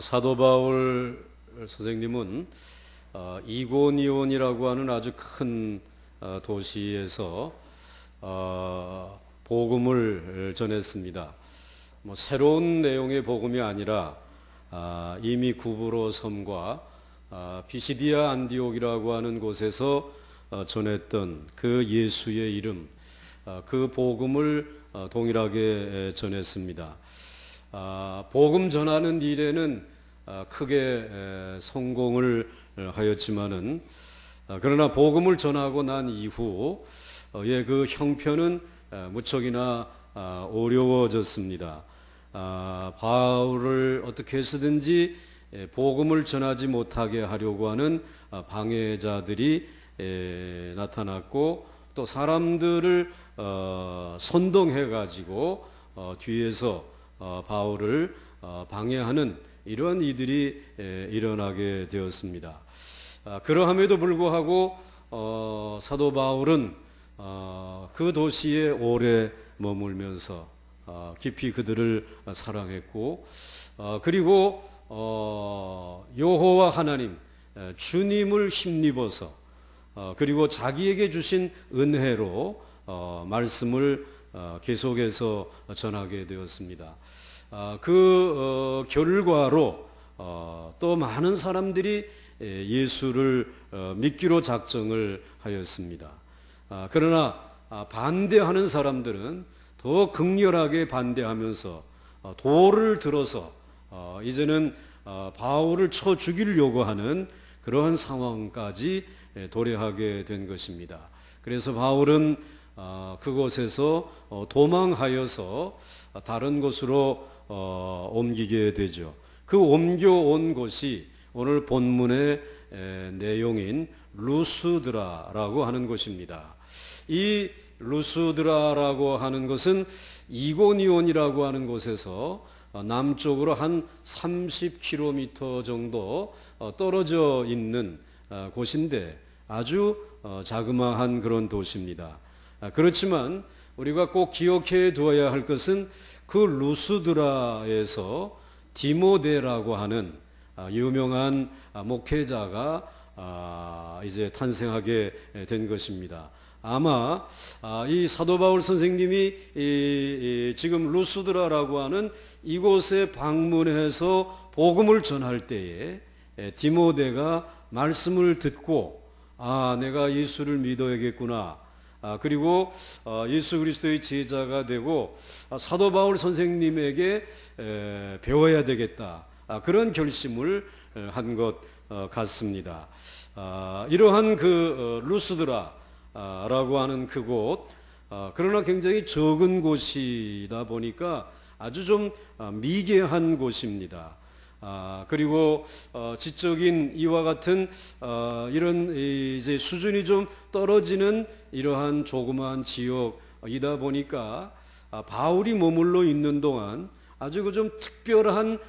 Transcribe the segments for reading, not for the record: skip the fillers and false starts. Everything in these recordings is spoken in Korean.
사도 바울 선생님은 이고니온이라고 하는 아주 큰 도시에서 복음을 전했습니다. 새로운 내용의 복음이 아니라 이미 구브로 섬과 피시디아 안디옥이라고 하는 곳에서 전했던 그 예수의 이름, 그 복음을 동일하게 전했습니다. 복음 전하는 일에는 크게 성공을 하였지만은 그러나 복음을 전하고 난 이후의 그 형편은 무척이나 어려워졌습니다. 바울을 어떻게 해서든지 복음을 전하지 못하게 하려고 하는 방해자들이 나타났고, 또 사람들을 선동해 가지고 뒤에서 바울을 방해하는 이러한 이들이 일어나게 되었습니다. 그러함에도 불구하고 사도 바울은 그 도시에 오래 머물면서 깊이 그들을 사랑했고, 그리고 여호와 하나님 주님을 힘입어서 그리고 자기에게 주신 은혜로 말씀을 계속해서 전하게 되었습니다. 그 결과로 또 많은 사람들이 예수를 믿기로 작정을 하였습니다. 그러나 반대하는 사람들은 더 극렬하게 반대하면서 돌을 들어서 이제는 바울을 쳐 죽이려고 하는 그러한 상황까지 도래하게 된 것입니다. 그래서 바울은 그곳에서 도망하여서 다른 곳으로 옮기게 되죠. 그 옮겨온 곳이 오늘 본문의 내용인 루스드라라고 하는 곳입니다. 이 루스드라라고 하는 것은 이고니온이라고 하는 곳에서 남쪽으로 한 30km 정도 떨어져 있는 곳인데 아주 자그마한 그런 도시입니다. 그렇지만 우리가 꼭 기억해 두어야 할 것은 그 루스드라에서 디모데라고 하는 유명한 목회자가 이제 탄생하게 된 것입니다. 아마 이 사도 바울 선생님이 지금 루스드라라고 하는 이곳에 방문해서 복음을 전할 때에 디모데가 말씀을 듣고 내가 예수를 믿어야겠구나, 그리고 예수 그리스도의 제자가 되고 사도 바울 선생님에게 배워야 되겠다, 그런 결심을 한 것 같습니다. 이러한 그 루스드라라고 하는 그곳, 그러나 굉장히 적은 곳이다 보니까 아주 좀 미개한 곳입니다. 그리고 지적인 이와 같은 이런 이제 수준이 좀 떨어지는 이러한 조그마한 지역이다 보니까 바울이 머물러 있는 동안 아주 그 좀 특별한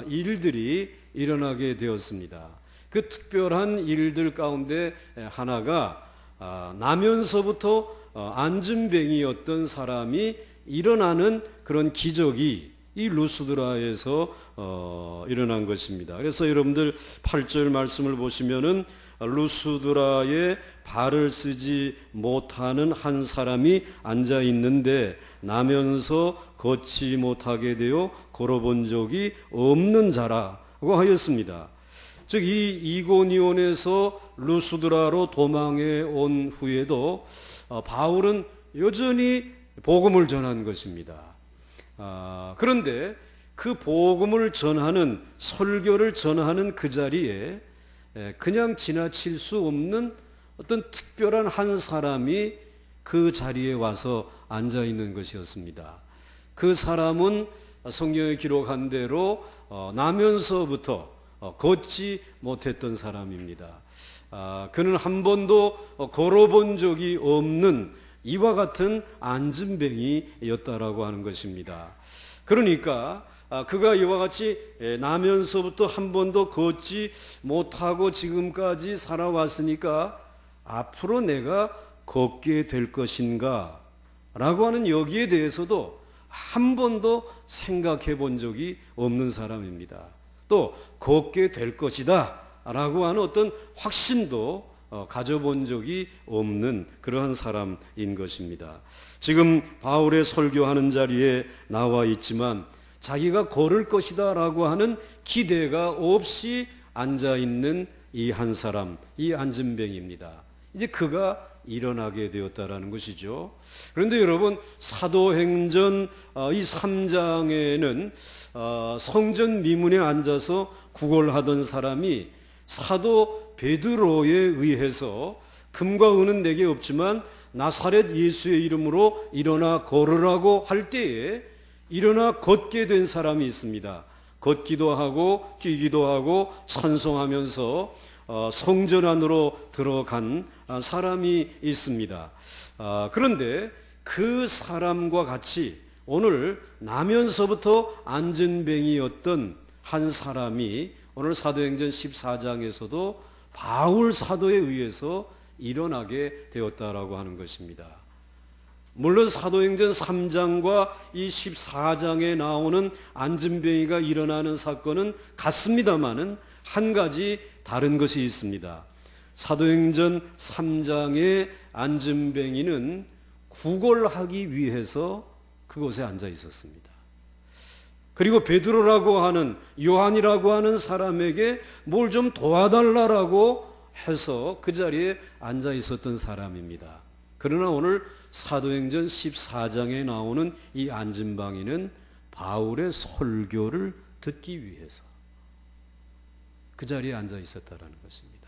일들이 일어나게 되었습니다. 그 특별한 일들 가운데 하나가 나면서부터 안진뱅이였던 사람이 일어나는 그런 기적이 이 루스드라에서 일어난 것입니다. 그래서 여러분들 8절 말씀을 보시면은 루스드라에 발을 쓰지 못하는 한 사람이 앉아 있는데 나면서 걷지 못하게 되어 걸어본 적이 없는 자라고 하였습니다. 즉 이 이고니온에서 루스드라로 도망해 온 후에도 바울은 여전히 복음을 전한 것입니다. 그런데 그 복음을 전하는, 설교를 전하는 그 자리에 그냥 지나칠 수 없는 어떤 특별한 한 사람이 그 자리에 와서 앉아 있는 것이었습니다. 그 사람은 성경에 기록한 대로 나면서부터 걷지 못했던 사람입니다. 그는 한 번도 걸어본 적이 없는 이와 같은 안진뱅이였다라고 하는 것입니다. 그러니까 그가 이와 같이 나면서부터 한 번도 걷지 못하고 지금까지 살아왔으니까 앞으로 내가 걷게 될 것인가 라고 하는 여기에 대해서도 한 번도 생각해 본 적이 없는 사람입니다. 또 걷게 될 것이다 라고 하는 어떤 확신도 가져본 적이 없는 그러한 사람인 것입니다. 지금 바울의 설교하는 자리에 나와 있지만 자기가 걸을 것이다 라고 하는 기대가 없이 앉아있는 이 한 사람, 이 안진뱅이입니다. 이제 그가 일어나게 되었다라는 것이죠. 그런데 여러분, 사도행전 이 3장에는 성전 미문에 앉아서 구걸하던 사람이 사도 베드로에 의해서 금과 은은 내게 없지만 나사렛 예수의 이름으로 일어나 걸으라고 할 때에 일어나 걷게 된 사람이 있습니다. 걷기도 하고 뛰기도 하고 찬송하면서 성전 안으로 들어간 사람이 있습니다. 그런데 그 사람과 같이 오늘 나면서부터 안진뱅이였던 한 사람이 오늘 사도행전 14장에서도 바울 사도에 의해서 일어나게 되었다라고 하는 것입니다. 물론 사도행전 3장과 이 14장에 나오는 안진뱅이가 일어나는 사건은 같습니다마는 한 가지 다른 것이 있습니다. 사도행전 3장의 안진뱅이는 구걸하기 위해서 그곳에 앉아 있었습니다. 그리고 베드로라고 하는, 요한이라고 하는 사람에게 뭘 좀 도와달라고 해서 그 자리에 앉아 있었던 사람입니다. 그러나 오늘 사도행전 14장에 나오는 이 안진뱅이는 바울의 설교를 듣기 위해서 그 자리에 앉아 있었다라는 것입니다.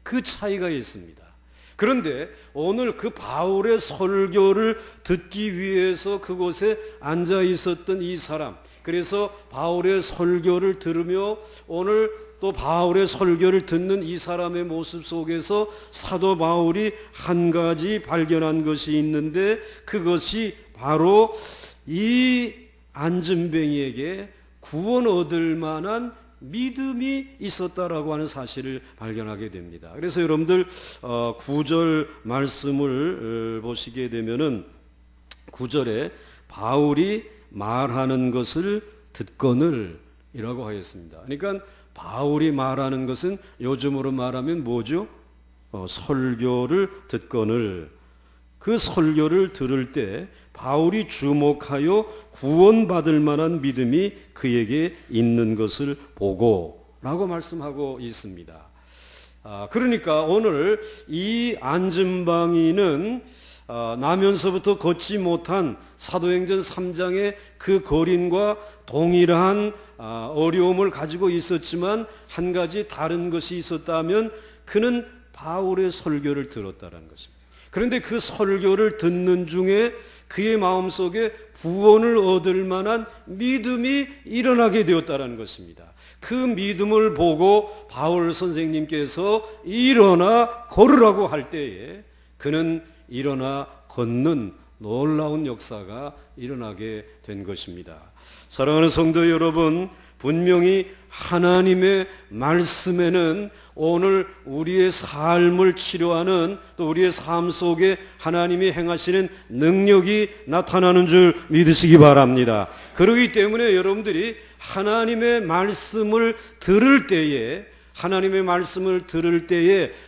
그 차이가 있습니다. 그런데 오늘 그 바울의 설교를 듣기 위해서 그곳에 앉아 있었던 이 사람, 그래서 바울의 설교를 들으며 오늘 또 바울의 설교를 듣는 이 사람의 모습 속에서 사도 바울이 한 가지 발견한 것이 있는데, 그것이 바로 이 안진뱅이에게 구원 얻을 만한 믿음이 있었다라고 하는 사실을 발견하게 됩니다. 그래서 여러분들 9절 말씀을 보시게 되면은 9절에 바울이 말하는 것을 듣거늘 이라고 하였습니다. 그러니까 바울이 말하는 것은 요즘으로 말하면 뭐죠? 설교를 듣거늘. 그 설교를 들을 때 바울이 주목하여 구원받을 만한 믿음이 그에게 있는 것을 보고 라고 말씀하고 있습니다. 그러니까 오늘 이 안진뱅이는 나면서부터 걷지 못한 사도행전 3장의 그 거린과 동일한 어려움을 가지고 있었지만 한 가지 다른 것이 있었다면 그는 바울의 설교를 들었다는 것입니다. 그런데 그 설교를 듣는 중에 그의 마음속에 구원을 얻을 만한 믿음이 일어나게 되었다는 것입니다. 그 믿음을 보고 바울 선생님께서 일어나 걸으라고 할 때에 그는 일어나 걷는 놀라운 역사가 일어나게 된 것입니다. 사랑하는 성도 여러분, 분명히 하나님의 말씀에는 오늘 우리의 삶을 치료하는, 또 우리의 삶 속에 하나님이 행하시는 능력이 나타나는 줄 믿으시기 바랍니다. 그렇기 때문에 여러분들이 하나님의 말씀을 들을 때에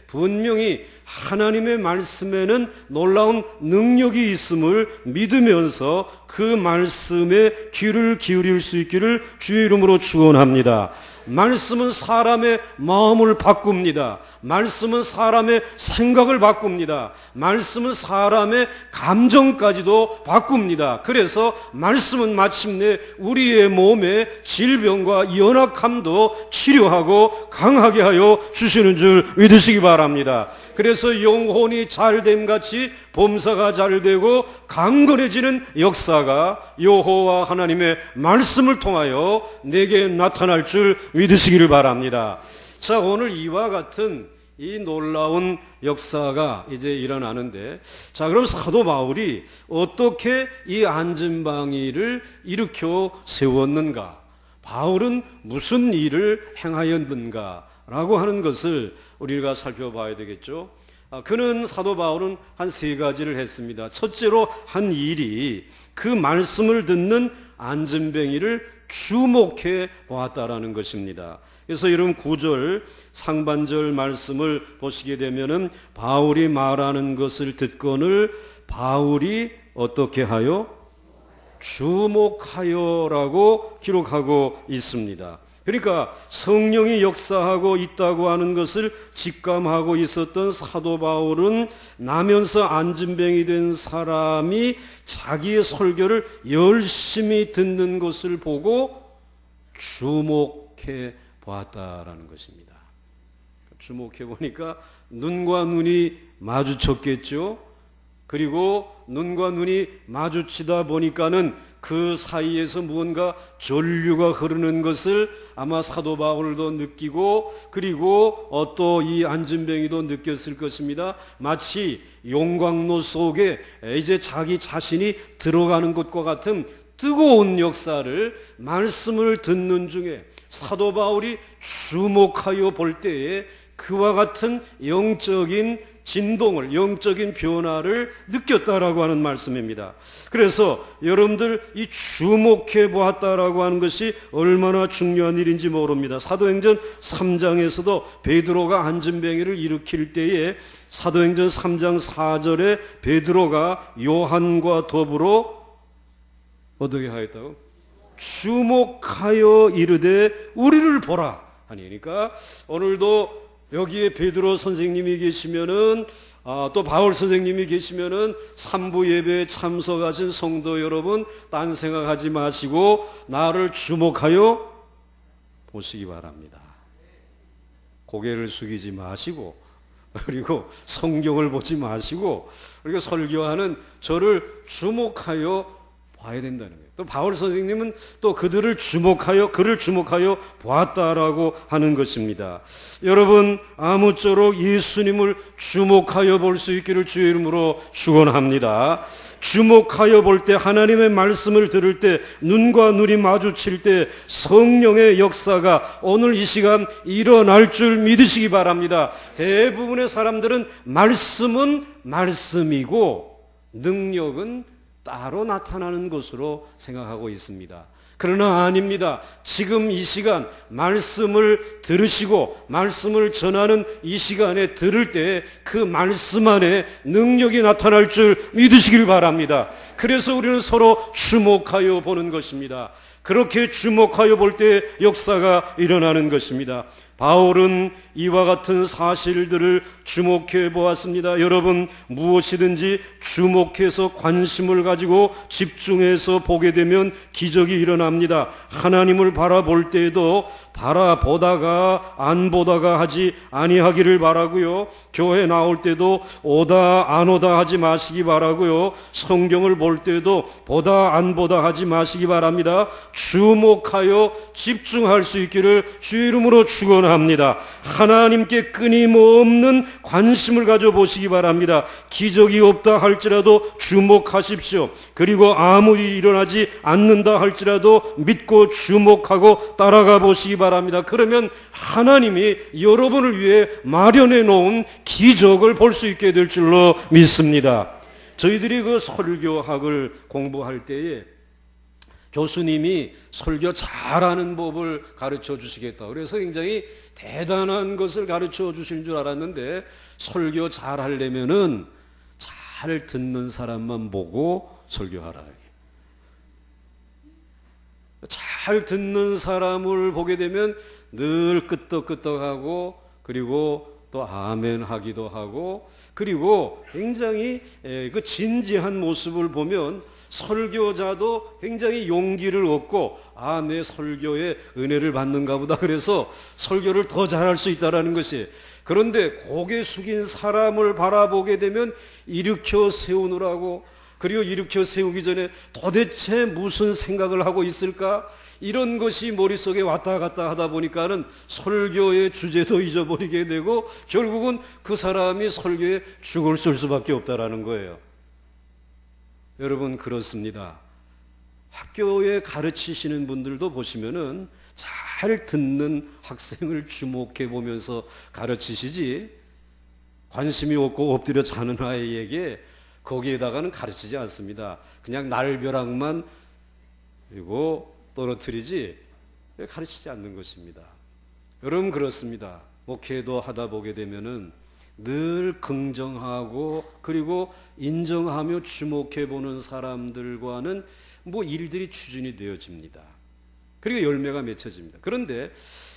분명히 하나님의 말씀에는 놀라운 능력이 있음을 믿으면서 그 말씀에 귀를 기울일 수 있기를 주의 이름으로 축원합니다. 말씀은 사람의 마음을 바꿉니다. 말씀은 사람의 생각을 바꿉니다. 말씀은 사람의 감정까지도 바꿉니다. 그래서 말씀은 마침내 우리의 몸의 질병과 연약함도 치료하고 강하게 하여 주시는 줄 믿으시기 바랍니다. 그래서 영혼이 잘됨같이 범사가 잘되고 강건해지는 역사가 여호와 하나님의 말씀을 통하여 내게 나타날 줄 믿으시기를 바랍니다. 자, 오늘 이와 같은 이 놀라운 역사가 이제 일어나는데, 자, 그럼 사도 바울이 어떻게 이 안진뱅이를 일으켜 세웠는가? 바울은 무슨 일을 행하였는가? 라고 하는 것을 우리가 살펴봐야 되겠죠. 사도 바울은 한 세 가지를 했습니다. 첫째로 한 일이 그 말씀을 듣는 안진뱅이를 주목해 보았다라는 것입니다. 그래서 여러분 9절 상반절 말씀을 보시게 되면은 바울이 말하는 것을 듣거늘 바울이 어떻게 하여? 주목하여라고 기록하고 있습니다. 그러니까 성령이 역사하고 있다고 하는 것을 직감하고 있었던 사도 바울은 나면서 안진뱅이 된 사람이 자기의 설교를 열심히 듣는 것을 보고 주목해 보았다라는 것입니다. 주목해 보니까 눈과 눈이 마주쳤겠죠. 그리고 눈과 눈이 마주치다 보니까는 그 사이에서 무언가 전류가 흐르는 것을 아마 사도 바울도 느끼고 그리고 또 이 안진뱅이도 느꼈을 것입니다. 마치 용광로 속에 이제 자기 자신이 들어가는 것과 같은 뜨거운 역사를 말씀을 듣는 중에 사도 바울이 주목하여 볼 때에 그와 같은 영적인 진동을, 영적인 변화를 느꼈다라고 하는 말씀입니다. 그래서 여러분들 이 주목해 보았다라고 하는 것이 얼마나 중요한 일인지 모릅니다. 사도행전 3장에서도 베드로가 안진뱅이를 일으킬 때에 사도행전 3장 4절에 베드로가 요한과 더불어 어떻게 하였다고? 주목하여 이르되 우리를 보라 하니. 그러니까 오늘도 여기에 베드로 선생님이 계시면은 또 바울 선생님이 계시면은 3부 예배에 참석하신 성도 여러분 딴 생각하지 마시고 나를 주목하여 보시기 바랍니다. 고개를 숙이지 마시고 그리고 성경을 보지 마시고 그리고 설교하는 저를 주목하여 봐야 된다는 거예요. 또 바울 선생님은 또 그를 주목하여 보았다라고 하는 것입니다. 여러분 아무쪼록 예수님을 주목하여 볼 수 있기를 주의 이름으로 축원합니다. 주목하여 볼 때 하나님의 말씀을 들을 때 눈과 눈이 마주칠 때 성령의 역사가 오늘 이 시간 일어날 줄 믿으시기 바랍니다. 대부분의 사람들은 말씀은 말씀이고 능력은 따로 나타나는 것으로 생각하고 있습니다. 그러나 아닙니다. 지금 이 시간 말씀을 들으시고 말씀을 전하는 이 시간에 들을 때 그 말씀 안에 능력이 나타날 줄 믿으시길 바랍니다. 그래서 우리는 서로 주목하여 보는 것입니다. 그렇게 주목하여 볼 때 역사가 일어나는 것입니다. 바울은 이와 같은 사실들을 주목해 보았습니다. 여러분 무엇이든지 주목해서 관심을 가지고 집중해서 보게 되면 기적이 일어납니다. 하나님을 바라볼 때에도 바라보다가 안 보다가 하지 아니하기를 바라고요. 교회 나올 때도 오다 안 오다 하지 마시기 바라고요. 성경을 볼 때도 보다 안 보다 하지 마시기 바랍니다. 주목하여 집중할 수 있기를 주의 이름으로 축원합니다. 하나님께 끊임없는 관심을 가져보시기 바랍니다. 기적이 없다 할지라도 주목하십시오. 그리고 아무 일이 일어나지 않는다 할지라도 믿고 주목하고 따라가 보시기 바랍니다. 그러면 하나님이 여러분을 위해 마련해 놓은 기적을 볼 수 있게 될 줄로 믿습니다. 저희들이 그 설교학을 공부할 때에 교수님이 설교 잘하는 법을 가르쳐 주시겠다. 그래서 굉장히 대단한 것을 가르쳐 주실 줄 알았는데 설교 잘 하려면은 잘 듣는 사람만 보고 설교하라. 잘 듣는 사람을 보게 되면 늘 끄떡끄떡하고 그리고 또 아멘 하기도 하고 그리고 굉장히 그 진지한 모습을 보면 설교자도 굉장히 용기를 얻고 내 설교에 은혜를 받는가 보다 그래서 설교를 더 잘할 수 있다는 것이. 그런데 고개 숙인 사람을 바라보게 되면 일으켜 세우느라고 그리고 일으켜 세우기 전에 도대체 무슨 생각을 하고 있을까? 이런 것이 머릿속에 왔다 갔다 하다 보니까는 설교의 주제도 잊어버리게 되고 결국은 그 사람이 설교에 죽을 쓸 수밖에 없다라는 거예요. 여러분 그렇습니다. 학교에 가르치시는 분들도 보시면은 잘 듣는 학생을 주목해 보면서 가르치시지 관심이 없고 엎드려 자는 아이에게 거기에다가는 가르치지 않습니다. 그냥 날벼락만 그리고 떨어뜨리지 가르치지 않는 것입니다. 여러분 그렇습니다. 목회도 하다 보게 되면은 늘 긍정하고 그리고 인정하며 주목해 보는 사람들과는 일들이 추진이 되어집니다. 그리고 열매가 맺혀집니다. 그런데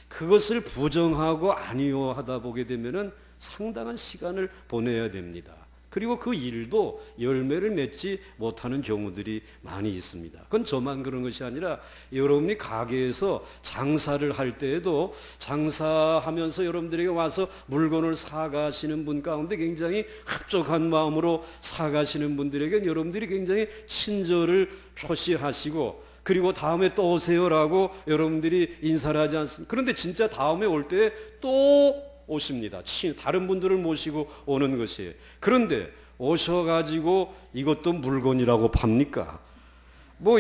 그것을 부정하고 아니요 하다 보게 되면은 상당한 시간을 보내야 됩니다. 그리고 그 일도 열매를 맺지 못하는 경우들이 많이 있습니다. 그건 저만 그런 것이 아니라 여러분이 가게에서 장사를 할 때에도 장사하면서 여러분들에게 와서 물건을 사가시는 분 가운데 굉장히 흡족한 마음으로 사가시는 분들에게 여러분들이 굉장히 친절을 표시하시고 그리고 다음에 또 오세요라고 여러분들이 인사를 하지 않습니까? 그런데 진짜 다음에 올 때 또 오십니다. 다른 분들을 모시고 오는 것이에요. 그런데 오셔가지고 이것도 물건이라고 팝니까?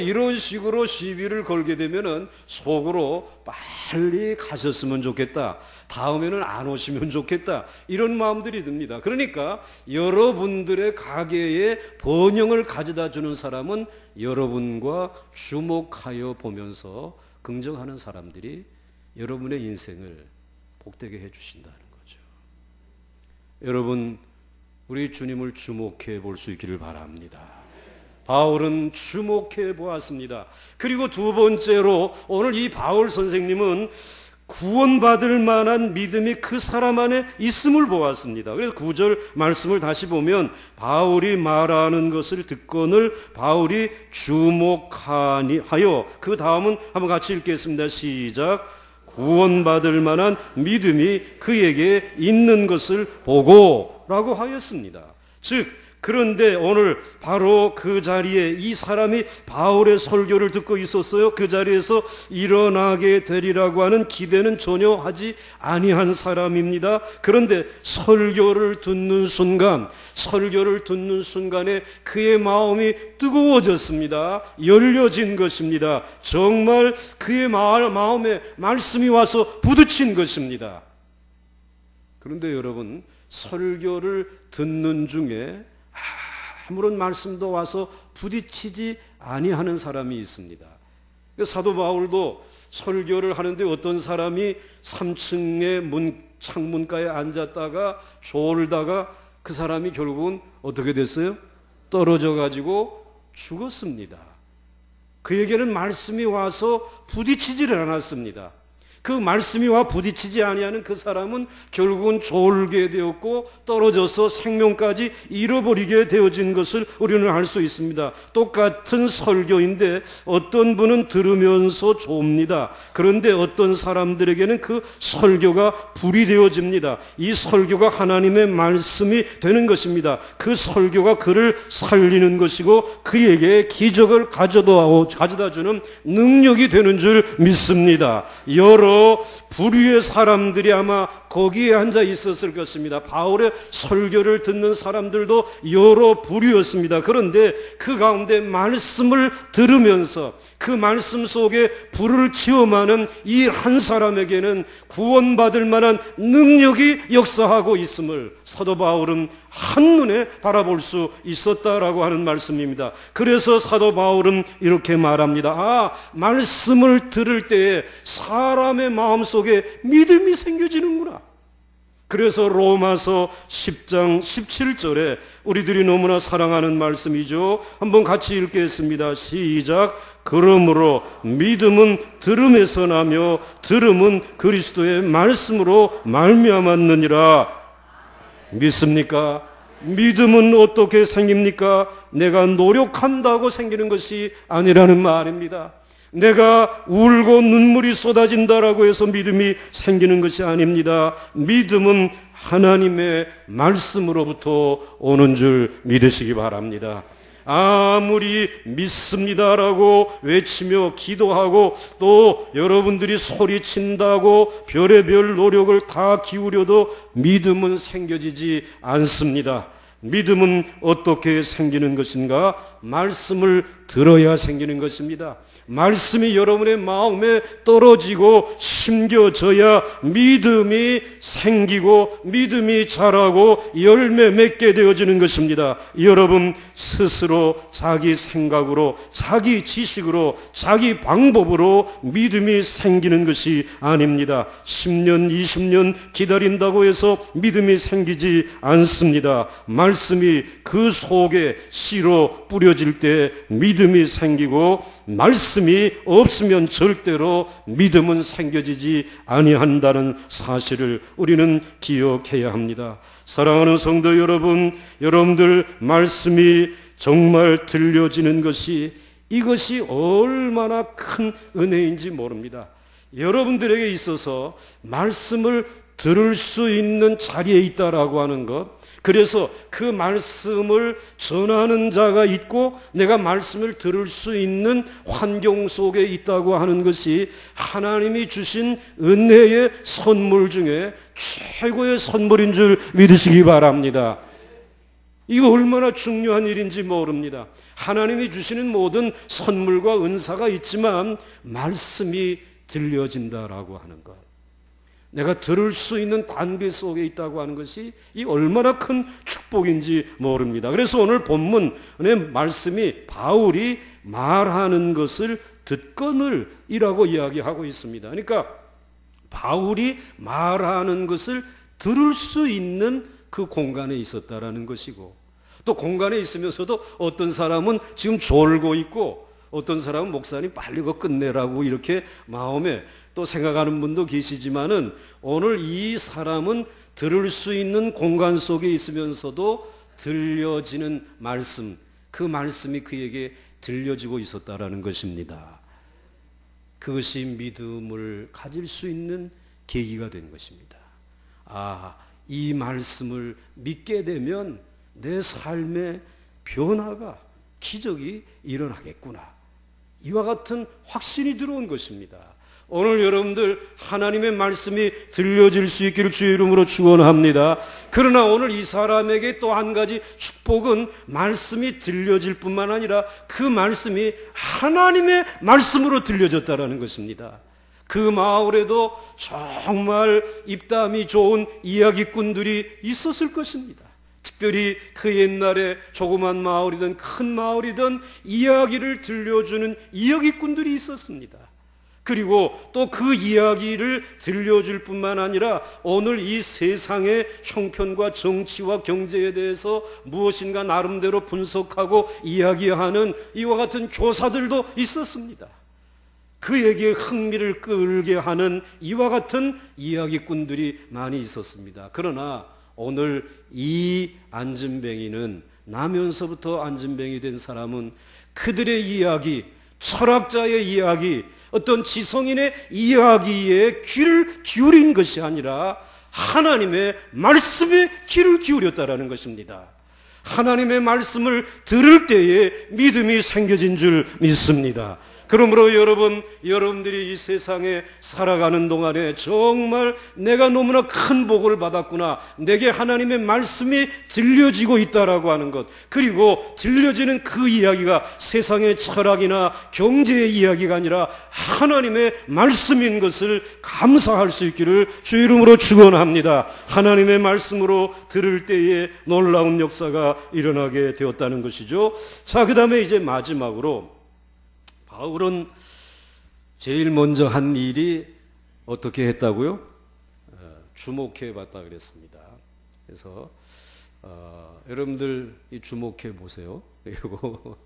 이런 식으로 시비를 걸게 되면은 속으로 빨리 가셨으면 좋겠다. 다음에는 안 오시면 좋겠다. 이런 마음들이 듭니다. 그러니까 여러분들의 가게에 번영을 가져다 주는 사람은 여러분과 주목하여 보면서 긍정하는 사람들이 여러분의 인생을 복되게 해주신다는 거죠. 여러분, 우리 주님을 주목해 볼 수 있기를 바랍니다. 바울은 주목해 보았습니다. 그리고 두 번째로 오늘 이 바울 선생님은 구원받을 만한 믿음이 그 사람 안에 있음을 보았습니다. 그래서 9절 말씀을 다시 보면 바울이 말하는 것을 듣거늘 바울이 주목하여 그 다음은 한번 같이 읽겠습니다. 시작. 구원받을 만한 믿음이 그에게 있는 것을 보고 라고 하였습니다. 즉 그런데 오늘 바로 그 자리에 이 사람이 바울의 설교를 듣고 있었어요. 그 자리에서 일어나게 되리라고 하는 기대는 전혀 하지 아니한 사람입니다. 그런데 설교를 듣는 순간에 그의 마음이 뜨거워졌습니다. 열려진 것입니다. 정말 그의 마음에 말씀이 와서 부딪힌 것입니다. 그런데 여러분, 설교를 듣는 중에 아무런 말씀도 와서 부딪히지 아니하는 사람이 있습니다. 사도 바울도 설교를 하는데 어떤 사람이 3층의 창문가에 앉았다가 졸다가 그 사람이 결국은 어떻게 됐어요? 떨어져 가지고 죽었습니다. 그에게는 말씀이 와서 부딪히지를 않았습니다. 그 말씀이 와 부딪히지 아니하는 그 사람은 결국은 졸게 되었고 떨어져서 생명까지 잃어버리게 되어진 것을 우리는 알 수 있습니다. 똑같은 설교인데 어떤 분은 들으면서 좋습니다. 그런데 어떤 사람들에게는 그 설교가 불이 되어집니다. 이 설교가 하나님의 말씀이 되는 것입니다. 그 설교가 그를 살리는 것이고 그에게 기적을 가져다 주는 능력이 되는 줄 믿습니다. 여러 부류의 사람들이 아마 거기에 앉아 있었을 것입니다. 바울의 설교를 듣는 사람들도 여러 부류였습니다. 그런데 그 가운데 말씀을 들으면서 그 말씀 속에 불을 체험하는 이 한 사람에게는 구원받을 만한 능력이 역사하고 있음을 사도 바울은 한눈에 바라볼 수 있었다라고 하는 말씀입니다. 그래서 사도 바울은 이렇게 말합니다. 말씀을 들을 때에 사람의 마음속에 믿음이 생겨지는구나. 그래서 로마서 10장 17절에 우리들이 너무나 사랑하는 말씀이죠. 한번 같이 읽겠습니다. 시작. 그러므로 믿음은 들음에서 나며 들음은 그리스도의 말씀으로 말미암았느니라. 믿습니까? 믿음은 어떻게 생깁니까? 내가 노력한다고 생기는 것이 아니라는 말입니다. 내가 울고 눈물이 쏟아진다라고 해서 믿음이 생기는 것이 아닙니다. 믿음은 하나님의 말씀으로부터 오는 줄 믿으시기 바랍니다. 아무리 믿습니다라고 외치며 기도하고 또 여러분들이 소리친다고 별의별 노력을 다 기울여도 믿음은 생겨지지 않습니다. 믿음은 어떻게 생기는 것인가? 말씀을 들어야 생기는 것입니다. 말씀이 여러분의 마음에 떨어지고 심겨져야 믿음이 생기고 믿음이 자라고 열매 맺게 되어지는 것입니다. 여러분 스스로 자기 생각으로, 자기 지식으로, 자기 방법으로 믿음이 생기는 것이 아닙니다. 10년, 20년 기다린다고 해서 믿음이 생기지 않습니다. 말씀이 그 속에 씨로 뿌려질 때 믿음이 생기고, 말씀이 없으면 절대로 믿음은 생겨지지 아니한다는 사실을 우리는 기억해야 합니다. 사랑하는 성도 여러분, 여러분들 말씀이 정말 들려지는 것이, 이것이 얼마나 큰 은혜인지 모릅니다. 여러분들에게 있어서 말씀을 들을 수 있는 자리에 있다라고 하는 것, 그래서 그 말씀을 전하는 자가 있고 내가 말씀을 들을 수 있는 환경 속에 있다고 하는 것이 하나님이 주신 은혜의 선물 중에 최고의 선물인 줄 믿으시기 바랍니다. 이거 얼마나 중요한 일인지 모릅니다. 하나님이 주시는 모든 선물과 은사가 있지만 말씀이 들려진다라고 하는 것, 내가 들을 수 있는 관계 속에 있다고 하는 것이 이 얼마나 큰 축복인지 모릅니다. 그래서 오늘 본문의 말씀이 바울이 말하는 것을 듣거늘이라고 이야기하고 있습니다. 그러니까 바울이 말하는 것을 들을 수 있는 그 공간에 있었다라는 것이고, 또 공간에 있으면서도 어떤 사람은 지금 졸고 있고 어떤 사람은 목사님 빨리 그거 끝내라고 이렇게 마음에 또 생각하는 분도 계시지만은, 오늘 이 사람은 들을 수 있는 공간 속에 있으면서도 들려지는 말씀, 그 말씀이 그에게 들려지고 있었다라는 것입니다. 그것이 믿음을 가질 수 있는 계기가 된 것입니다. 아, 이 말씀을 믿게 되면 내 삶의 변화가, 기적이 일어나겠구나, 이와 같은 확신이 들어온 것입니다. 오늘 여러분들 하나님의 말씀이 들려질 수 있기를 주의 이름으로 축원합니다. 그러나 오늘 이 사람에게 또 한 가지 축복은, 말씀이 들려질 뿐만 아니라 그 말씀이 하나님의 말씀으로 들려졌다라는 것입니다. 그 마을에도 정말 입담이 좋은 이야기꾼들이 있었을 것입니다. 특별히 그 옛날에 조그만 마을이든 큰 마을이든 이야기를 들려주는 이야기꾼들이 있었습니다. 그리고 또 그 이야기를 들려줄 뿐만 아니라 오늘 이 세상의 형편과 정치와 경제에 대해서 무엇인가 나름대로 분석하고 이야기하는 이와 같은 교사들도 있었습니다. 그에게 흥미를 끌게 하는 이와 같은 이야기꾼들이 많이 있었습니다. 그러나 오늘 이 안진뱅이는, 나면서부터 안진뱅이 된 사람은 그들의 이야기, 철학자의 이야기, 어떤 지성인의 이야기에 귀를 기울인 것이 아니라 하나님의 말씀에 귀를 기울였다라는 것입니다. 하나님의 말씀을 들을 때에 믿음이 생겨진 줄 믿습니다. 그러므로 여러분들이 이 세상에 살아가는 동안에 정말 내가 너무나 큰 복을 받았구나, 내게 하나님의 말씀이 들려지고 있다라고 하는 것, 그리고 들려지는 그 이야기가 세상의 철학이나 경제의 이야기가 아니라 하나님의 말씀인 것을 감사할 수 있기를 주의 이름으로 축원합니다. 하나님의 말씀으로 들을 때에 놀라운 역사가 일어나게 되었다는 것이죠. 자, 그 다음에 이제 마지막으로 바울은 제일 먼저 한 일이 어떻게 했다고요? 주목해 봤다 그랬습니다. 그래서 여러분들 주목해 보세요. 그리고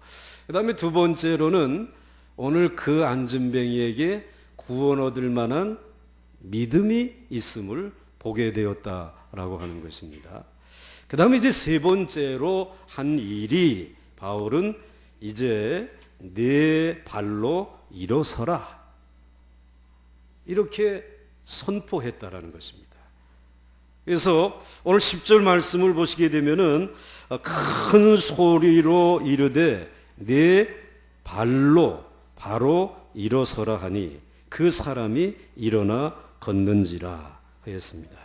그 다음에 두 번째로는 오늘 그 안진뱅이에게 구원 얻을 만한 믿음이 있음을 보게 되었다라고 하는 것입니다. 그 다음에 이제 세 번째로 한 일이, 바울은 이제 내 발로 일어서라, 이렇게 선포했다라는 것입니다. 그래서 오늘 10절 말씀을 보시게 되면은 큰 소리로 이르되 내 발로 바로 일어서라 하니 그 사람이 일어나 걷는지라 하였습니다.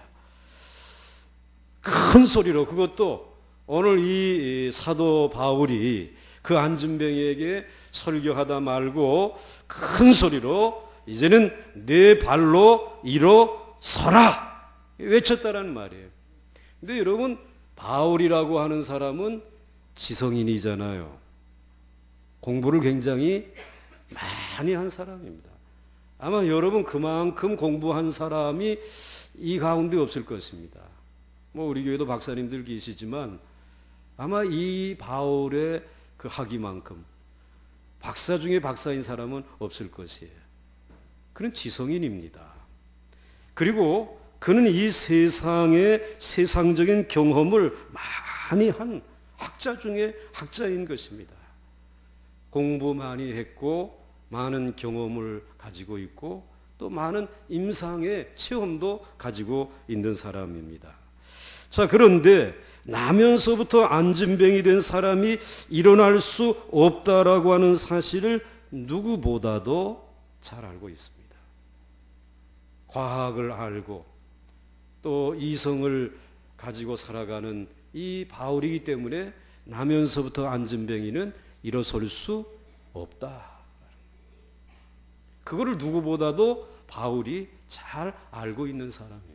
큰 소리로, 그것도 오늘 이 사도 바울이 그 안진뱅이에게 설교하다 말고 큰 소리로 이제는 내 발로 일어서라 외쳤다라는 말이에요. 근데 여러분, 바울이라고 하는 사람은 지성인이잖아요. 공부를 굉장히 많이 한 사람입니다. 아마 여러분 그만큼 공부한 사람이 이 가운데 없을 것입니다. 우리 교회도 박사님들 계시지만 아마 이 바울의 그 학위만큼 박사 중에 박사인 사람은 없을 것이에요. 그는 지성인입니다. 그리고 그는 이 세상의 세상적인 경험을 많이 한 학자 중에 학자인 것입니다. 공부 많이 했고 많은 경험을 가지고 있고 또 많은 임상의 체험도 가지고 있는 사람입니다. 자, 그런데 나면서부터 안진뱅이 된 사람이 일어날 수 없다라고 하는 사실을 누구보다도 잘 알고 있습니다. 과학을 알고 또 이성을 가지고 살아가는 이 바울이기 때문에 나면서부터 안진뱅이는 일어설 수 없다. 그거를 누구보다도 바울이 잘 알고 있는 사람입니다.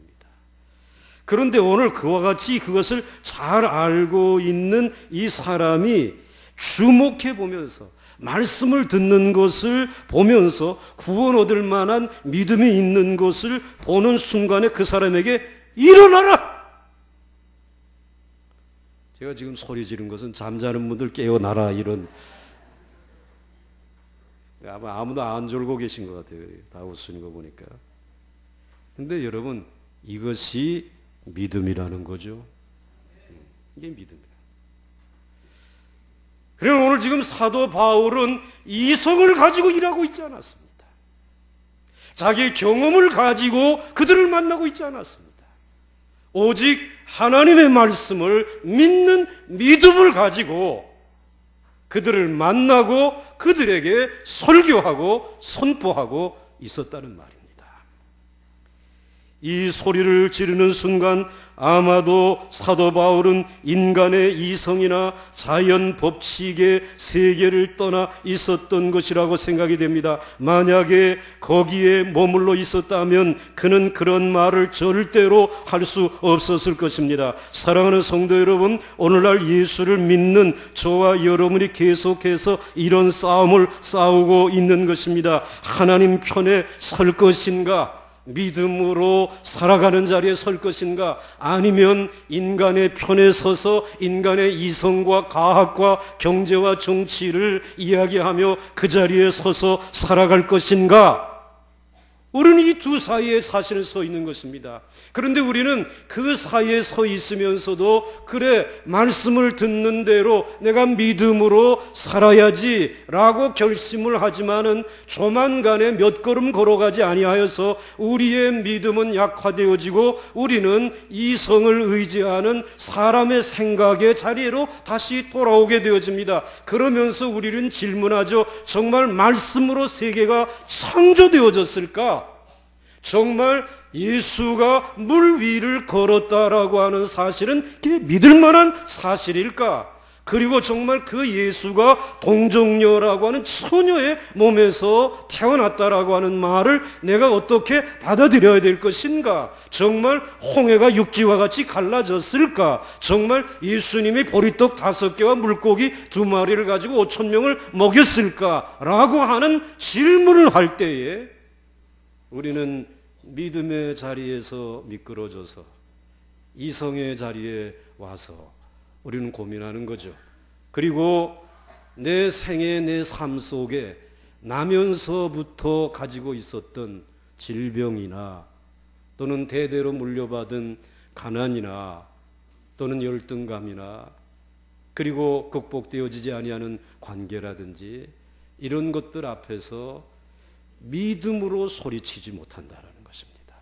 그런데 오늘 그와 같이 그것을 잘 알고 있는 이 사람이 주목해 보면서 말씀을 듣는 것을 보면서 구원 얻을 만한 믿음이 있는 것을 보는 순간에 그 사람에게 일어나라! 제가 지금 소리 지른 것은 잠자는 분들 깨어나라 이런, 아마 아무도 안 졸고 계신 것 같아요. 다 웃으신 거 보니까. 근데 여러분, 이것이 믿음이라는 거죠. 이게 믿음이에요. 그리고 오늘 지금 사도 바울은 이성을 가지고 일하고 있지 않았습니다. 자기의 경험을 가지고 그들을 만나고 있지 않았습니다. 오직 하나님의 말씀을 믿는 믿음을 가지고 그들을 만나고 그들에게 설교하고 선포하고 있었다는 말입니다. 이 소리를 지르는 순간 아마도 사도 바울은 인간의 이성이나 자연 법칙의 세계를 떠나 있었던 것이라고 생각이 됩니다. 만약에 거기에 머물러 있었다면 그는 그런 말을 절대로 할 수 없었을 것입니다. 사랑하는 성도 여러분, 오늘날 예수를 믿는 저와 여러분이 계속해서 이런 싸움을 싸우고 있는 것입니다. 하나님 편에 설 것인가? 믿음으로 살아가는 자리에 설 것인가? 아니면 인간의 편에 서서 인간의 이성과 과학과 경제와 정치를 이야기하며 그 자리에 서서 살아갈 것인가? 우리는 이 두 사이에 사실은 서 있는 것입니다. 그런데 우리는 그 사이에 서 있으면서도 그래, 말씀을 듣는 대로 내가 믿음으로 살아야지 라고 결심을 하지만은 조만간에 몇 걸음 걸어가지 아니하여서 우리의 믿음은 약화되어지고 우리는 이성을 의지하는 사람의 생각의 자리로 다시 돌아오게 되어집니다. 그러면서 우리는 질문하죠. 정말 말씀으로 세계가 창조되어졌을까? 정말 예수가 물 위를 걸었다라고 하는 사실은 그게 믿을 만한 사실일까? 그리고 정말 그 예수가 동정녀라고 하는 처녀의 몸에서 태어났다라고 하는 말을 내가 어떻게 받아들여야 될 것인가? 정말 홍해가 육지와 같이 갈라졌을까? 정말 예수님이 보리떡 5개와 물고기 2마리를 가지고 5,000명을 먹였을까? 라고 하는 질문을 할 때에 우리는 믿음의 자리에서 미끄러져서 이성의 자리에 와서 우리는 고민하는 거죠. 그리고 내 생애, 내 삶 속에 나면서부터 가지고 있었던 질병이나 또는 대대로 물려받은 가난이나 또는 열등감이나 그리고 극복되어지지 아니하는 관계라든지 이런 것들 앞에서 믿음으로 소리치지 못한다라는 것입니다.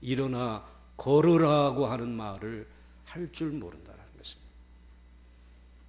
일어나 걸으라고 하는 말을 할 줄 모른다는 것입니다.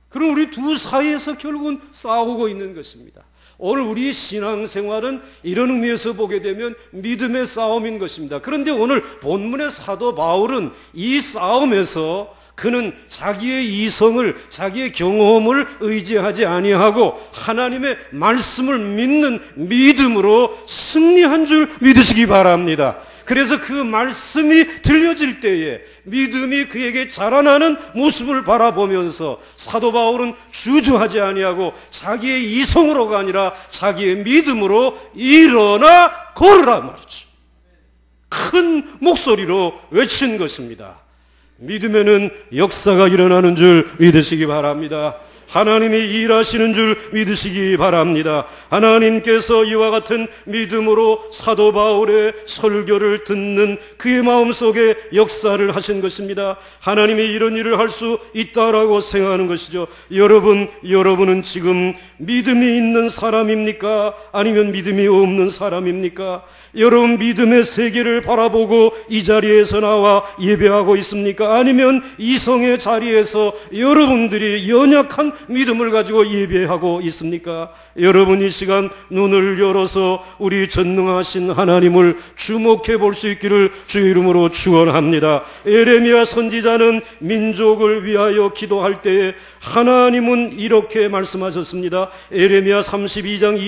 그럼 우리 두 사이에서 결국은 싸우고 있는 것입니다. 오늘 우리의 신앙생활은 이런 의미에서 보게 되면 믿음의 싸움인 것입니다. 그런데 오늘 본문의 사도 바울은 이 싸움에서 그는 자기의 이성을, 자기의 경험을 의지하지 아니하고 하나님의 말씀을 믿는 믿음으로 승리한 줄 믿으시기 바랍니다. 그래서 그 말씀이 들려질 때에 믿음이 그에게 자라나는 모습을 바라보면서 사도 바울은 주저하지 아니하고 자기의 이성으로가 아니라 자기의 믿음으로 일어나 걸으라 말이죠. 큰 목소리로 외친 것입니다. 믿음에는 역사가 일어나는 줄 믿으시기 바랍니다. 하나님이 일하시는 줄 믿으시기 바랍니다. 하나님께서 이와 같은 믿음으로 사도 바울의 설교를 듣는 그의 마음속에 역사를 하신 것입니다. 하나님이 이런 일을 할 수 있다라고 생각하는 것이죠. 여러분은 지금 믿음이 있는 사람입니까? 아니면 믿음이 없는 사람입니까? 여러분 믿음의 세계를 바라보고 이 자리에서 나와 예배하고 있습니까? 아니면 이성의 자리에서 여러분들이 연약한 믿음을 가지고 예배하고 있습니까? 여러분 이 시간 눈을 열어서 우리 전능하신 하나님을 주목해 볼 수 있기를 주의 이름으로 축원합니다. 에레미야 선지자는 민족을 위하여 기도할 때에 하나님은 이렇게 말씀하셨습니다. 에레미야 32장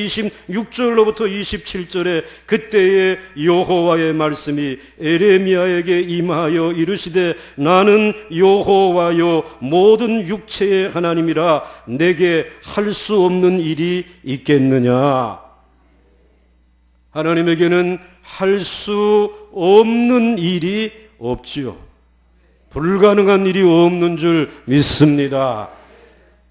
26절로부터 27절에 그때에 여호와의 말씀이 에레미야에게 임하여 이르시되 나는 여호와여 모든 육체의 하나님이라 내게 할 수 없는 일이 있겠느냐. 하나님에게는 할 수 없는 일이 없지요. 불가능한 일이 없는 줄 믿습니다.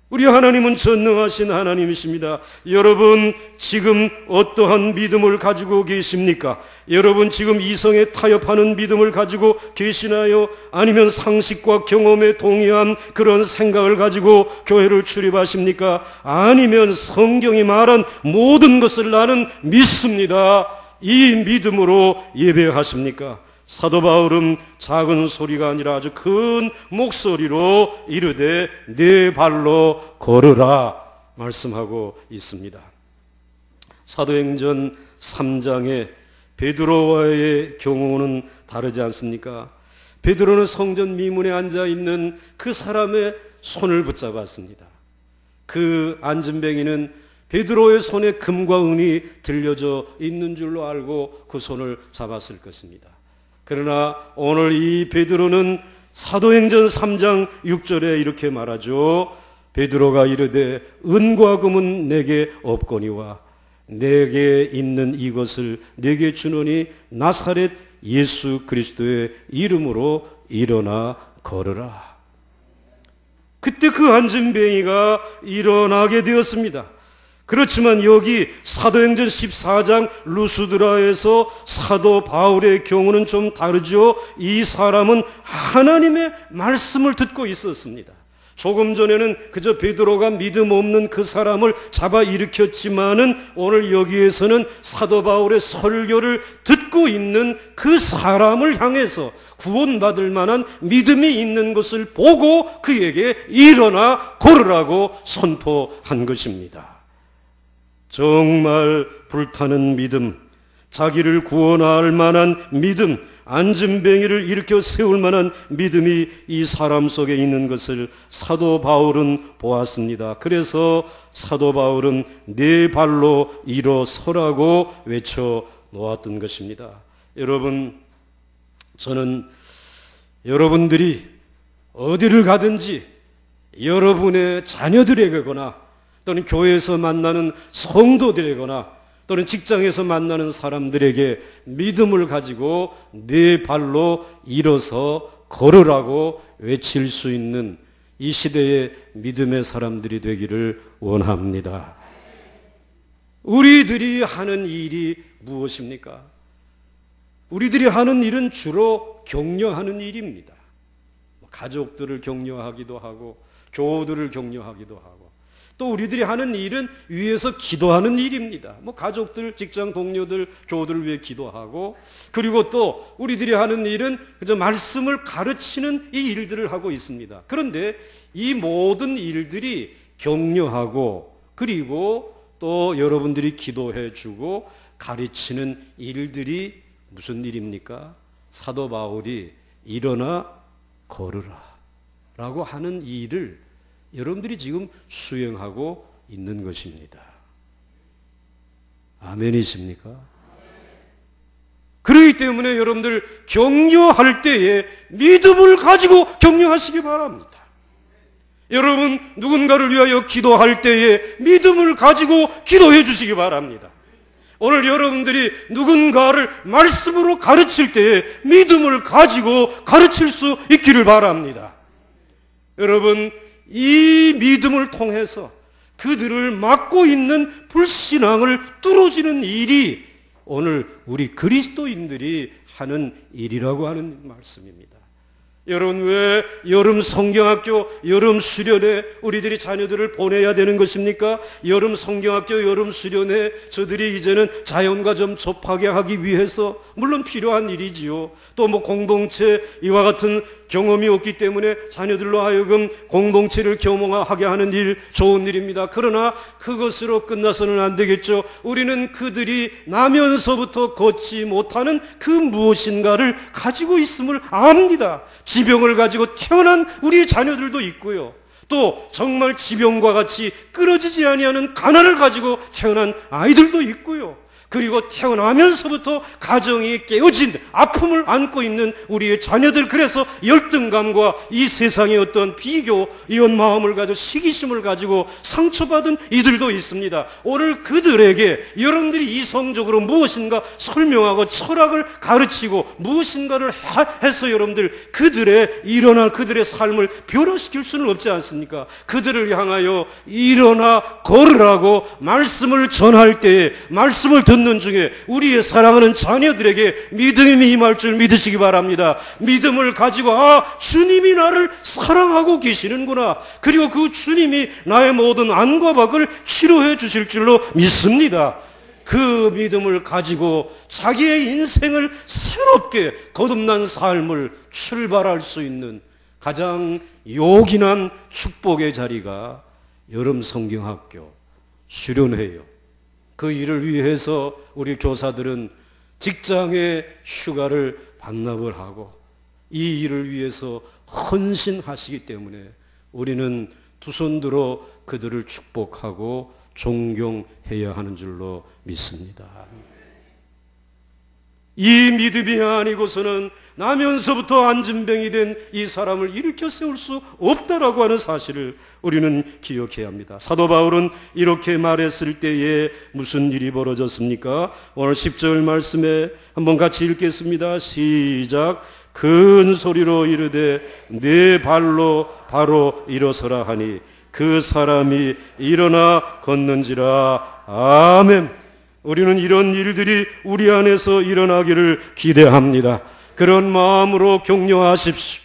우리 하나님은 전능하신 하나님이십니다. 여러분 지금 어떠한 믿음을 가지고 계십니까? 여러분 지금 이성에 타협하는 믿음을 가지고 계시나요? 아니면 상식과 경험에 동의한 그런 생각을 가지고 교회를 출입하십니까? 아니면 성경이 말한 모든 것을 나는 믿습니다, 이 믿음으로 예배하십니까? 사도 바울은 작은 소리가 아니라 아주 큰 목소리로 이르되 네 발로 걸으라 말씀하고 있습니다. 사도행전 3장에 베드로와의 경우는 다르지 않습니까? 베드로는 성전 미문에 앉아있는 그 사람의 손을 붙잡았습니다. 그 안진뱅이는 베드로의 손에 금과 은이 들려져 있는 줄로 알고 그 손을 잡았을 것입니다. 그러나 오늘 이 베드로는 사도행전 3장 6절에 이렇게 말하죠. 베드로가 이르되 은과 금은 내게 없거니와 내게 있는 이것을 내게 주노니 나사렛 예수 그리스도의 이름으로 일어나 걸으라. 그때 그 안진뱅이가 일어나게 되었습니다. 그렇지만 여기 사도행전 14장 루스드라에서 사도 바울의 경우는 좀 다르죠. 이 사람은 하나님의 말씀을 듣고 있었습니다. 조금 전에는 그저 베드로가 믿음 없는 그 사람을 잡아 일으켰지만은 오늘 여기에서는 사도 바울의 설교를 듣고 있는 그 사람을 향해서 구원받을 만한 믿음이 있는 것을 보고 그에게 일어나 걸으라고 선포한 것입니다. 정말 불타는 믿음, 자기를 구원할 만한 믿음, 안진뱅이를 일으켜 세울 만한 믿음이 이 사람 속에 있는 것을 사도 바울은 보았습니다. 그래서 사도 바울은 네 발로 일어서라고 외쳐 놓았던 것입니다. 여러분, 저는 여러분들이 어디를 가든지 여러분의 자녀들에게거나 또는 교회에서 만나는 성도들에거나 또는 직장에서 만나는 사람들에게 믿음을 가지고 네 발로 일어서 걸으라고 외칠 수 있는 이 시대의 믿음의 사람들이 되기를 원합니다. 우리들이 하는 일이 무엇입니까? 우리들이 하는 일은 주로 격려하는 일입니다. 가족들을 격려하기도 하고 교우들을 격려하기도 하고 또 우리들이 하는 일은 위에서 기도하는 일입니다. 가족들, 직장 동료들, 교우들을 위해 기도하고 그리고 또 우리들이 하는 일은 그저 말씀을 가르치는 이 일들을 하고 있습니다. 그런데 이 모든 일들이 격려하고 그리고 또 여러분들이 기도해 주고 가르치는 일들이 무슨 일입니까? 사도 바울이 일어나 걸으라. 라고 하는 이 일을 여러분들이 지금 수행하고 있는 것입니다. 아멘이십니까? 그렇기 때문에 여러분들 격려할 때에 믿음을 가지고 격려하시기 바랍니다. 여러분 누군가를 위하여 기도할 때에 믿음을 가지고 기도해 주시기 바랍니다. 오늘 여러분들이 누군가를 말씀으로 가르칠 때에 믿음을 가지고 가르칠 수 있기를 바랍니다. 여러분 이 믿음을 통해서 그들을 막고 있는 불신앙을 뚫어지는 일이 오늘 우리 그리스도인들이 하는 일이라고 하는 말씀입니다. 여러분 왜 여름 성경학교, 여름 수련회 우리들이 자녀들을 보내야 되는 것입니까? 여름 성경학교, 여름 수련회 저들이 이제는 자연과 좀 접하게 하기 위해서 물론 필요한 일이지요. 또 뭐 공동체 이와 같은 경험이 없기 때문에 자녀들로 하여금 공동체를 경험하게 하는 일 좋은 일입니다. 그러나 그것으로 끝나서는 안 되겠죠. 우리는 그들이 나면서부터 걷지 못하는 그 무엇인가를 가지고 있음을 압니다. 지병을 가지고 태어난 우리 자녀들도 있고요. 또 정말 지병과 같이 끊어지지 아니하는 가난을 가지고 태어난 아이들도 있고요. 그리고 태어나면서부터 가정이 깨어진 아픔을 안고 있는 우리의 자녀들, 그래서 열등감과 이 세상의 어떤 비교, 이런 마음을 가지고 시기심을 가지고 상처받은 이들도 있습니다. 오늘 그들에게 여러분들이 이성적으로 무엇인가 설명하고 철학을 가르치고 무엇인가를 해서 여러분들 그들의 일어난 그들의 삶을 변화시킬 수는 없지 않습니까? 그들을 향하여 일어나 걸으라고 말씀을 전할 때에 말씀을 듣는 중에 우리의 사랑하는 자녀들에게 믿음이 임할 줄 믿으시기 바랍니다. 믿음을 가지고 주님이 나를 사랑하고 계시는구나. 그리고 그 주님이 나의 모든 안과 박을 치료해 주실 줄로 믿습니다. 그 믿음을 가지고 자기의 인생을 새롭게 거듭난 삶을 출발할 수 있는 가장 요긴한 축복의 자리가 여름 성경학교 수련회요. 그 일을 위해서 우리 교사들은 직장에 휴가를 반납을 하고 이 일을 위해서 헌신하시기 때문에 우리는 두 손 들어 그들을 축복하고 존경해야 하는 줄로 믿습니다. 이 믿음이 아니고서는 나면서부터 안진병이 된 이 사람을 일으켜 세울 수 없다라고 하는 사실을 우리는 기억해야 합니다. 사도 바울은 이렇게 말했을 때에 무슨 일이 벌어졌습니까? 오늘 10절 말씀에 한번 같이 읽겠습니다. 시작. 큰 소리로 이르되 네 발로 바로 일어서라 하니 그 사람이 일어나 걷는지라. 아멘. 우리는 이런 일들이 우리 안에서 일어나기를 기대합니다. 그런 마음으로 격려하십시오.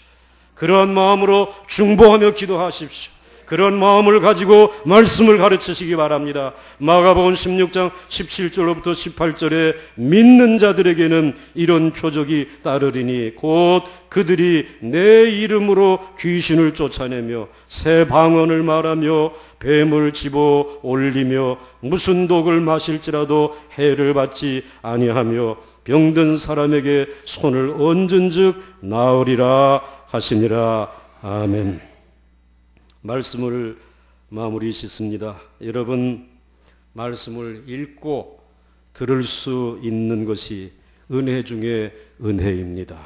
그런 마음으로 중보하며 기도하십시오. 그런 마음을 가지고 말씀을 가르치시기 바랍니다. 마가복음 16장 17절로부터 18절에 믿는 자들에게는 이런 표적이 따르리니 곧 그들이 내 이름으로 귀신을 쫓아내며 새 방언을 말하며 뱀을 집어 올리며 무슨 독을 마실지라도 해를 받지 아니하며 병든 사람에게 손을 얹은즉 나으리라 하시니라. 아멘. 말씀을 마무리 짓습니다. 여러분, 말씀을 읽고 들을 수 있는 것이 은혜 중에 은혜입니다.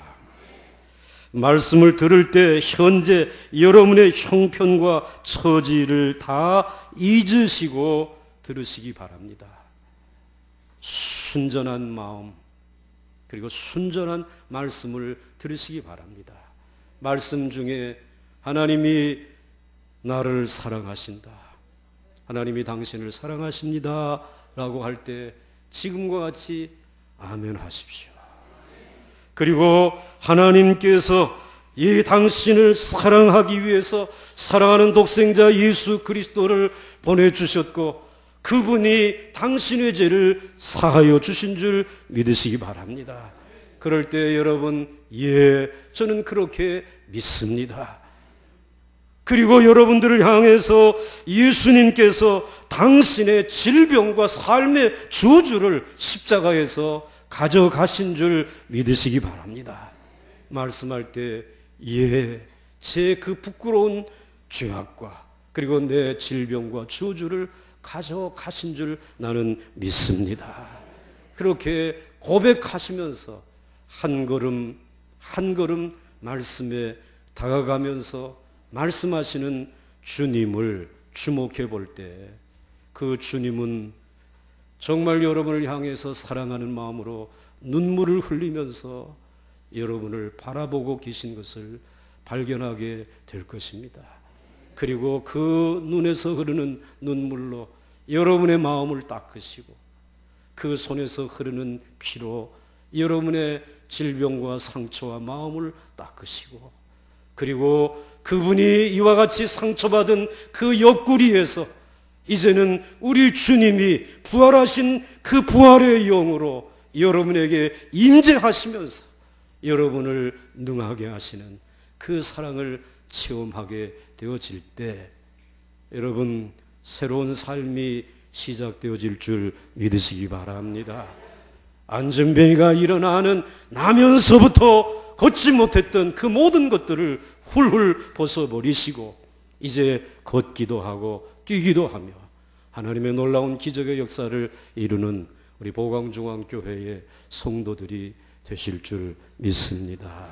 말씀을 들을 때 현재 여러분의 형편과 처지를 다 잊으시고 들으시기 바랍니다. 순전한 마음 그리고 순전한 말씀을 들으시기 바랍니다. 말씀 중에 하나님이 나를 사랑하신다, 하나님이 당신을 사랑하십니다 라고 할 때 지금과 같이 아멘 하십시오. 그리고 하나님께서 이 당신을 사랑하기 위해서 사랑하는 독생자 예수 그리스도를 보내주셨고 그분이 당신의 죄를 사하여 주신 줄 믿으시기 바랍니다. 그럴 때 여러분, 저는 그렇게 믿습니다. 그리고 여러분들을 향해서 예수님께서 당신의 질병과 삶의 저주를 십자가에서 가져가신 줄 믿으시기 바랍니다. 말씀할 때 제 그 부끄러운 죄악과 그리고 내 질병과 저주를 가져가신 줄 나는 믿습니다. 그렇게 고백하시면서 한 걸음 한 걸음 말씀에 다가가면서 말씀하시는 주님을 주목해 볼 때 그 주님은 정말 여러분을 향해서 사랑하는 마음으로 눈물을 흘리면서 여러분을 바라보고 계신 것을 발견하게 될 것입니다. 그리고 그 눈에서 흐르는 눈물로 여러분의 마음을 닦으시고 그 손에서 흐르는 피로 여러분의 질병과 상처와 마음을 닦으시고 그리고 그분이 이와 같이 상처받은 그 옆구리에서 이제는 우리 주님이 부활하신 그 부활의 영으로 여러분에게 임재하시면서 여러분을 능하게 하시는 그 사랑을 체험하게 되어질 때 여러분 새로운 삶이 시작되어질 줄 믿으시기 바랍니다. 안전병이가 일어나는 나면서부터 걷지 못했던 그 모든 것들을 훌훌 벗어버리시고 이제 걷기도 하고 뛰기도 하며 하나님의 놀라운 기적의 역사를 이루는 우리 보광중앙교회의 성도들이 되실 줄 믿습니다.